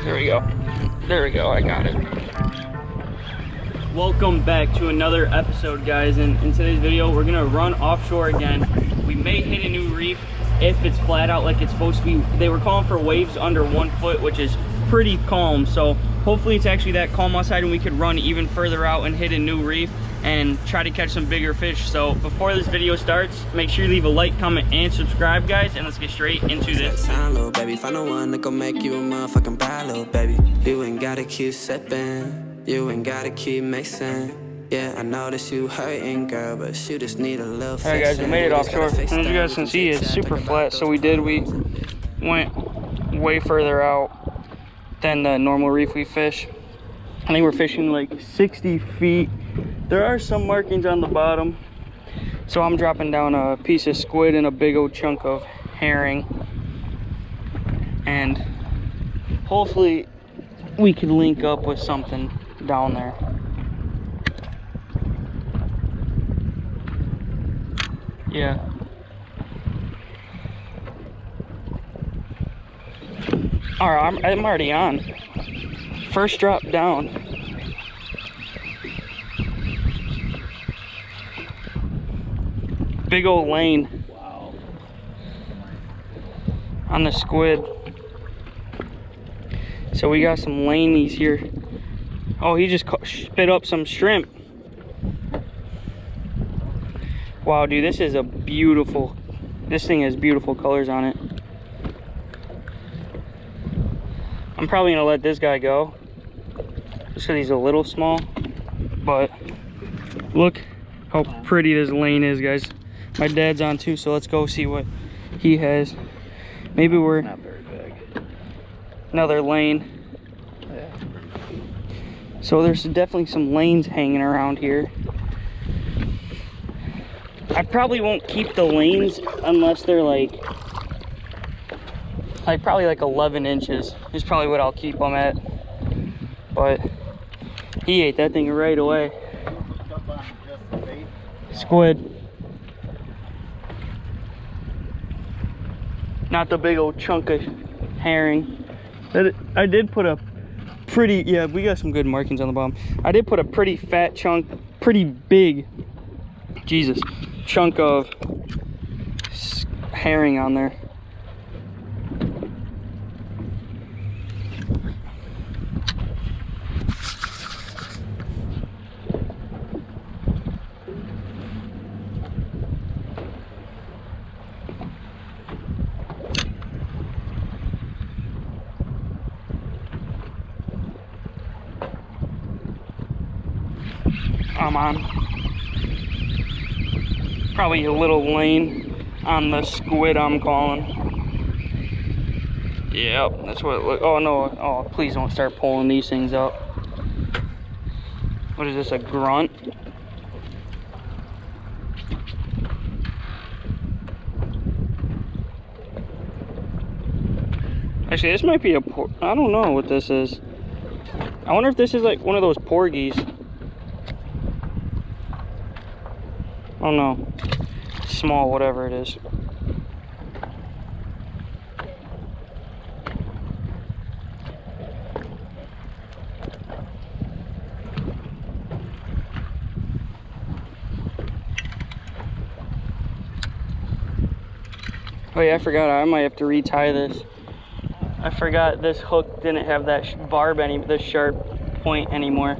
There we go. There we go, I got it. Welcome back to another episode, guys. And in today's video, we're gonna run offshore again. We may hit a new reef if it's flat out like it's supposed to be. They were calling for waves under 1 foot, which is pretty calm. So hopefully it's actually that calm outside and we could run even further out and hit a new reef and try to catch some bigger fish. So before this video starts, make sure you leave a like, comment, and subscribe, guys, and let's get straight into this. Little baby, find the one that gon' make you a motherfucking bad little baby. You ain't gotta keep sipping, you ain't gotta keep mixing. Yeah, I notice you hurting, girl, but you just need a little fixing. Alright guys, we made it offshore. And as you guys can see, it's super flat, so we went way further out than the normal reef we fish. I think we're fishing like 60 feet. There are some markings on the bottom. So I'm dropping down a piece of squid and a big old chunk of herring. And hopefully we can link up with something down there. Yeah. All right, I'm already on. First drop down. Big old lane. Wow. On the squid. So we got some lanies here. Oh, he just spit up some shrimp. Wow, dude, this is a beautiful, this thing has beautiful colors on it. I'm probably gonna let this guy go just because he's a little small, but look how pretty this lane is, guys. My dad's on too, so let's go see what he has. Maybe we're not very big. Another lane. Yeah. So there's definitely some lanes hanging around here. I probably won't keep the lanes unless they're like probably like 11 inches is probably what I'll keep them at. But he ate that thing right away. Squid. Not the big old chunk of herring. I did put a pretty, yeah, we got some good markings on the bottom. I did put a pretty fat chunk, pretty big, Jesus, chunk of herring on there. I'm on. Probably a little lane on the squid I'm calling. Yep, that's what it looks. Oh no, oh please don't start pulling these things up. What is this, a grunt? Actually, this might be a I don't know what this is. I wonder if this is like one of those porgies. I don't know. Small, whatever it is. Oh yeah, I forgot. I might have to retie this. I forgot this hook didn't have that barb this sharp point anymore.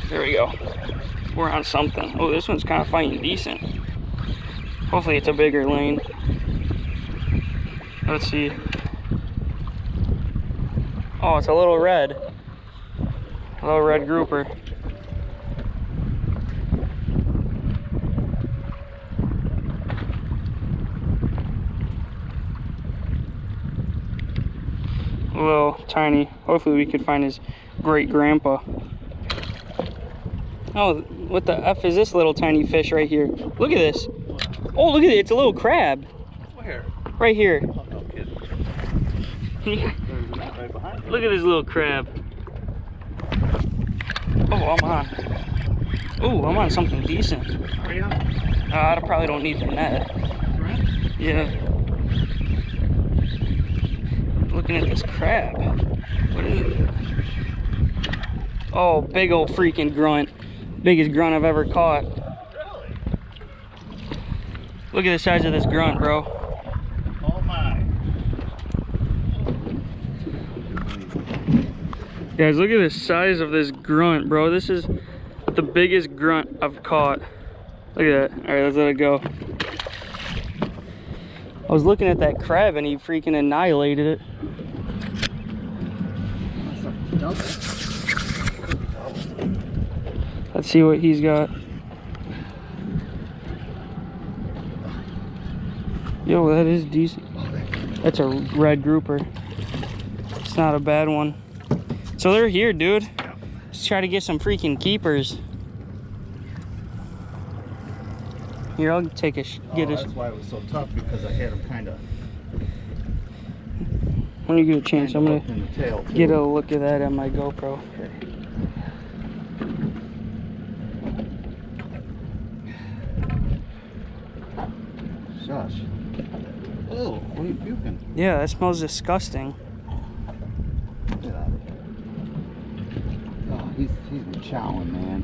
There we go. We're on something. Oh, this one's kind of fighting decent. Hopefully it's a bigger lane. Let's see. Oh, it's a little red. A little red grouper. A little tiny. Hopefully we could find his great grandpa. Oh, what the F is this little tiny fish right here? Look at this. Oh, look at it. It's a little crab. Where? Right here. Oh, no kidding. Right behind you. Look at this little crab. Oh, I'm on. Oh, I'm on something decent. Are you? I probably don't need the net. Right? Yeah. Looking at this crab. What is it? Oh, big old freaking grunt. Biggest grunt I've ever caught. Really? Look at the size of this grunt, bro. Oh my. Guys, look at the size of this grunt, bro. This is the biggest grunt I've caught. Look at that. All right, let's let it go. I was looking at that crab and he freaking annihilated it. Let's see what he's got. Yo, that is decent. That's a red grouper. It's not a bad one. So they're here, dude. Let's try to get some freaking keepers. Here, I'll take a get a. That's why it was so tough, because I had him kind of. When you get a chance, I'm gonna in the tail too. get a look at that on my GoPro. Okay. Shush. Oh, what are you puking? Yeah, that smells disgusting. Get out of here. Oh, he's been chowing, man.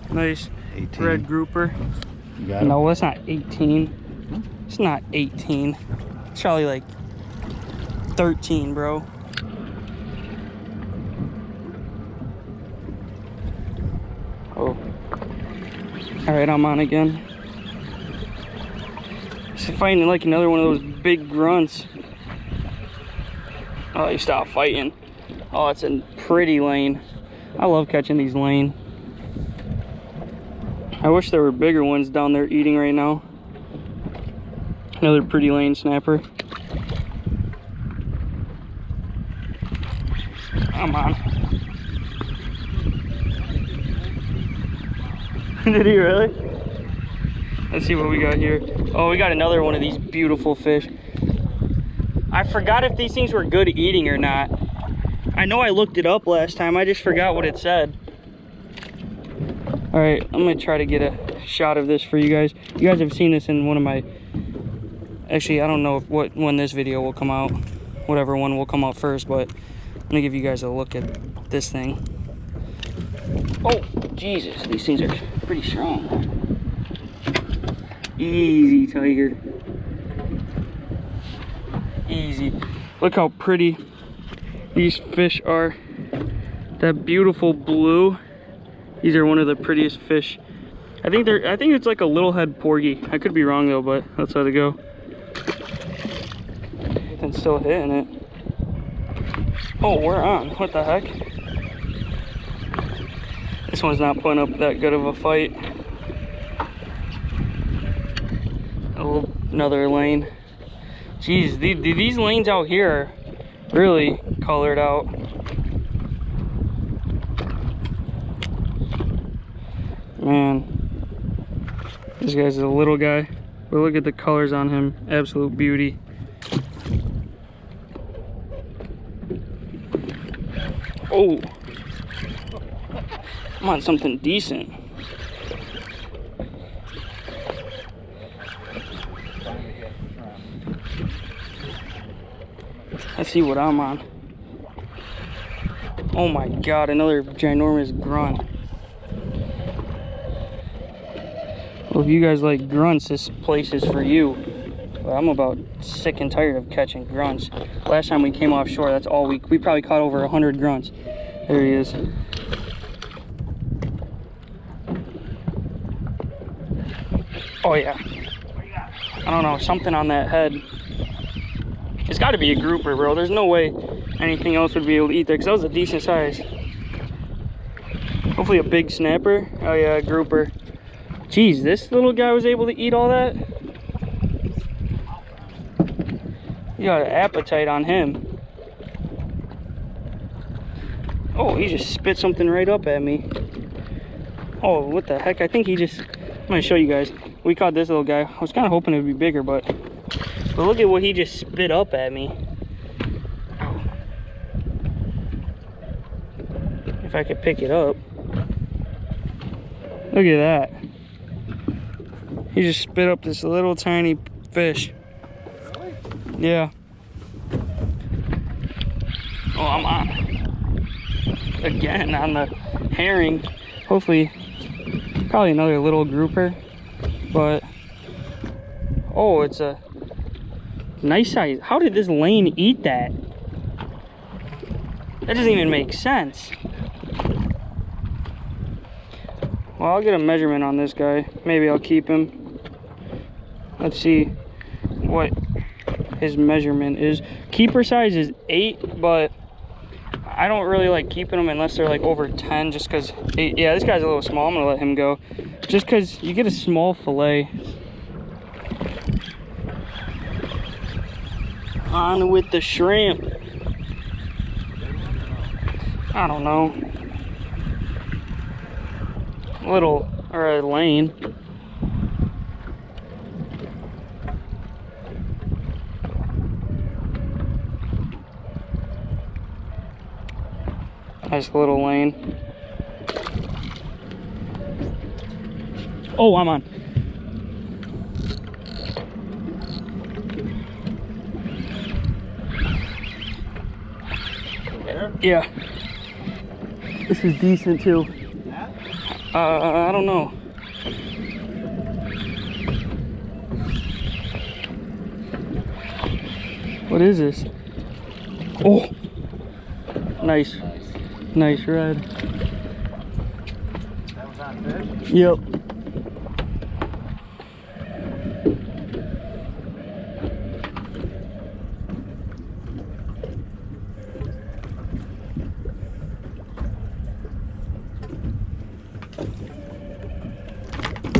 Nice 18. red grouper. You got him? No, that's not 18. It's not 18. It's probably like 13, bro. Oh. All right, I'm on again. Just finding like another one of those big grunts. Oh, you stop fighting. Oh, it's a pretty lane. I love catching these lane. I wish there were bigger ones down there eating right now. Another pretty lane snapper. I'm on. Did he really? Let's see what we got here. Oh, we got another one of these beautiful fish. I forgot if these things were good eating or not. I know I looked it up last time. I just forgot what it said. All right, I'm gonna try to get a shot of this for you guys. You guys have seen this in one of my, actually, I don't know when this video will come out, whatever one will come out first, but I'm gonna give you guys a look at this thing. Oh, Jesus, these things are pretty strong. Easy, tiger. Easy. Look how pretty these fish are. That beautiful blue. These are one of the prettiest fish. I think it's like a little head porgy. I could be wrong though, but let's let it go. It's still hitting it. Oh, we're on. What the heck? This one's not putting up that good of a fight. Another lane. Jeez, these lanes out here are really colored out. Man, this guy's a little guy, but look at the colors on him. Absolute beauty. Oh, I'm on something decent. Let's see what I'm on. Oh my God, another ginormous grunt. Well, if you guys like grunts, this place is for you. Well, I'm about sick and tired of catching grunts. Last time we came offshore, that's all we probably caught over 100 grunts. There he is. Oh yeah. I don't know, something on that head. It's got to be a grouper, bro. There's no way anything else would be able to eat that, because that was a decent size. Hopefully a big snapper. Oh yeah, a grouper. Jeez, this little guy was able to eat all that? You got an appetite on him. Oh, he just spit something right up at me. Oh, what the heck? I think he just... I'm gonna show you guys. We caught this little guy. I was kind of hoping it would be bigger, but look at what he just spit up at me. If I could pick it up. Look at that. He just spit up this little tiny fish. Really? Yeah. Oh, I'm on. Again on the herring. Hopefully, probably another little grouper. But, oh, it's a nice size. How did this lane eat that? That doesn't even make sense. Well, I'll get a measurement on this guy. Maybe I'll keep him. Let's see what his measurement is. Keeper size is 8, but I don't really like keeping them unless they're like over 10, just because, yeah, this guy's a little small. I'm gonna let him go. Just because you get a small fillet. On with the shrimp. I don't know. Little, or a lane. Nice little lane. Oh, I'm on. There? Yeah. This is decent too. I don't know. What is this? Oh, nice. Nice red. That was on fish? Yep.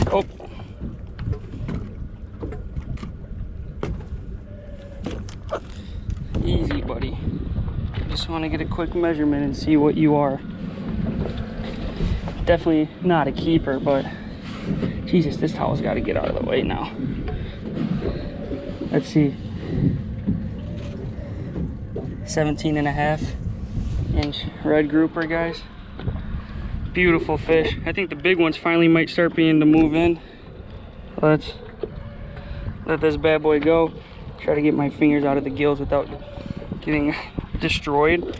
Oh. Easy, buddy. Just want to get a quick measurement and see what you are. Definitely not a keeper, but Jesus, this towel's got to get out of the way now. Let's see. 17.5-inch red grouper, guys. Beautiful fish. I think the big ones finally might start being to move in. Let's let this bad boy go. Try to get my fingers out of the gills without getting destroyed.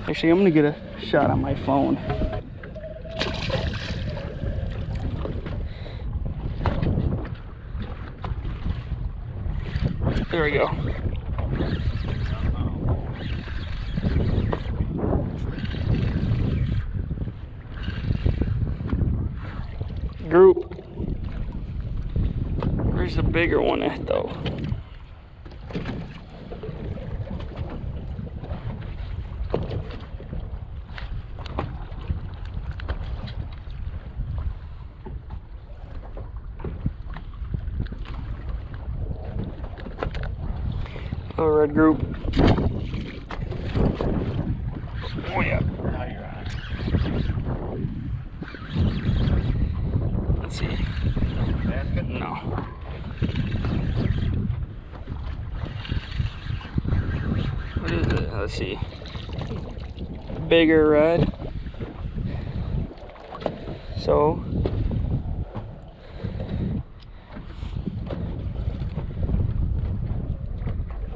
Actually, I'm gonna get a shot on my phone. There we go. Group. Where's the bigger one at though? Oh, red group. Oh yeah. Now you're on. Let's see. Basket? No. What is it? Let's see. Bigger red. So.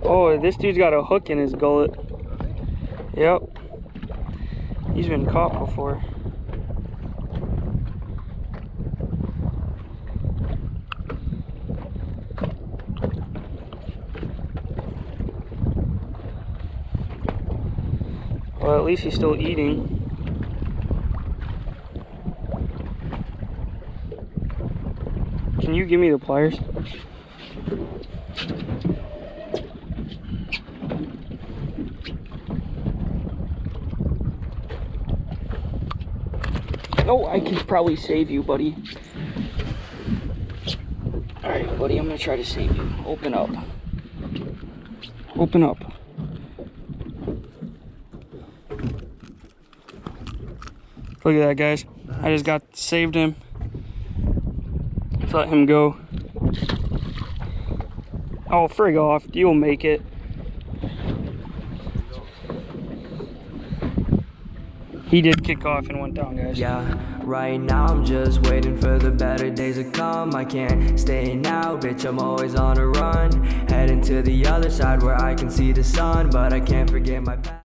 Oh, this dude's got a hook in his gullet. Yep. He's been caught before. Well, at least he's still eating. Can you give me the pliers? Oh, I can probably save you, buddy. Alright, buddy, I'm gonna try to save you. Open up. Open up. Look at that, guys. I just saved him. Let's let him go. Oh, frig off. You'll make it. He did kick off and went down, guys. Yeah, right now I'm just waiting for the better days to come. I can't stay now, bitch, I'm always on a run. Heading to the other side where I can see the sun, but I can't forget my past.